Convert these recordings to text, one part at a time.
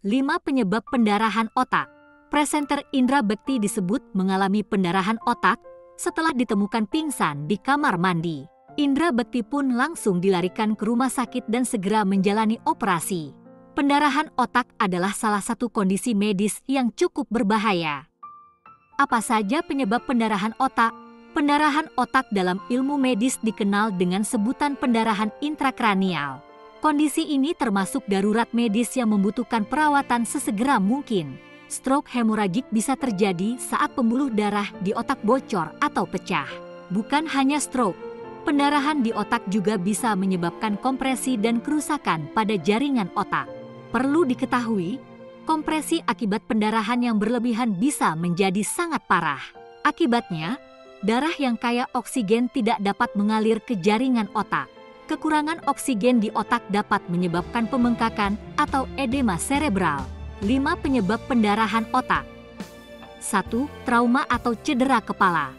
5 penyebab pendarahan otak. Presenter Indra Bekti disebut mengalami pendarahan otak setelah ditemukan pingsan di kamar mandi. Indra Bekti pun langsung dilarikan ke rumah sakit dan segera menjalani operasi. Pendarahan otak adalah salah satu kondisi medis yang cukup berbahaya. Apa saja penyebab pendarahan otak? Pendarahan otak dalam ilmu medis dikenal dengan sebutan pendarahan intrakranial. Kondisi ini termasuk darurat medis yang membutuhkan perawatan sesegera mungkin. Stroke hemoragik bisa terjadi saat pembuluh darah di otak bocor atau pecah. Bukan hanya stroke, pendarahan di otak juga bisa menyebabkan kompresi dan kerusakan pada jaringan otak. Perlu diketahui, kompresi akibat pendarahan yang berlebihan bisa menjadi sangat parah. Akibatnya, darah yang kaya oksigen tidak dapat mengalir ke jaringan otak. Kekurangan oksigen di otak dapat menyebabkan pembengkakan atau edema serebral. 5 penyebab pendarahan otak. 1. Trauma atau cedera kepala.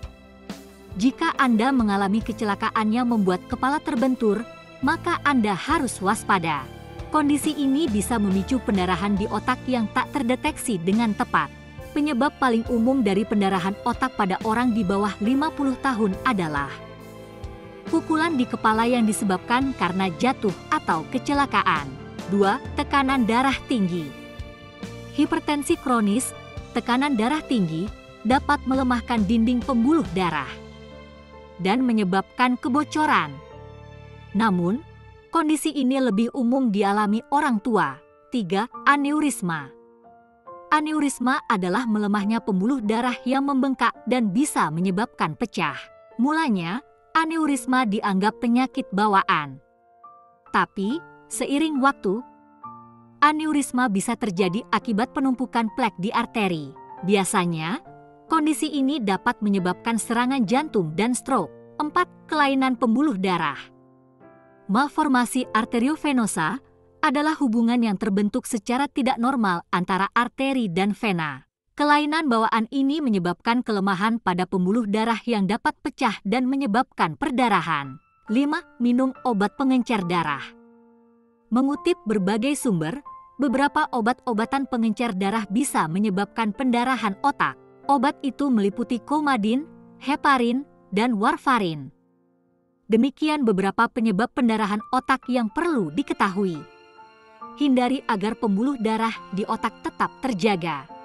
Jika Anda mengalami kecelakaan yang membuat kepala terbentur, maka Anda harus waspada. Kondisi ini bisa memicu pendarahan di otak yang tak terdeteksi dengan tepat. Penyebab paling umum dari pendarahan otak pada orang di bawah 50 tahun adalah pukulan di kepala yang disebabkan karena jatuh atau kecelakaan. 2. Tekanan darah tinggi. Hipertensi kronis, tekanan darah tinggi, dapat melemahkan dinding pembuluh darah dan menyebabkan kebocoran. Namun, kondisi ini lebih umum dialami orang tua. 3. Aneurisma. Aneurisma adalah melemahnya pembuluh darah yang membengkak dan bisa menyebabkan pecah. Mulanya, aneurisma dianggap penyakit bawaan. Tapi, seiring waktu, aneurisma bisa terjadi akibat penumpukan plak di arteri. Biasanya, kondisi ini dapat menyebabkan serangan jantung dan stroke. 4. Kelainan pembuluh darah. Malformasi arteriovenosa adalah hubungan yang terbentuk secara tidak normal antara arteri dan vena. Kelainan bawaan ini menyebabkan kelemahan pada pembuluh darah yang dapat pecah dan menyebabkan perdarahan. 5. Minum obat pengencer darah. Mengutip berbagai sumber, beberapa obat-obatan pengencer darah bisa menyebabkan pendarahan otak. Obat itu meliputi coumadin, heparin, dan warfarin. Demikian beberapa penyebab pendarahan otak yang perlu diketahui. Hindari agar pembuluh darah di otak tetap terjaga.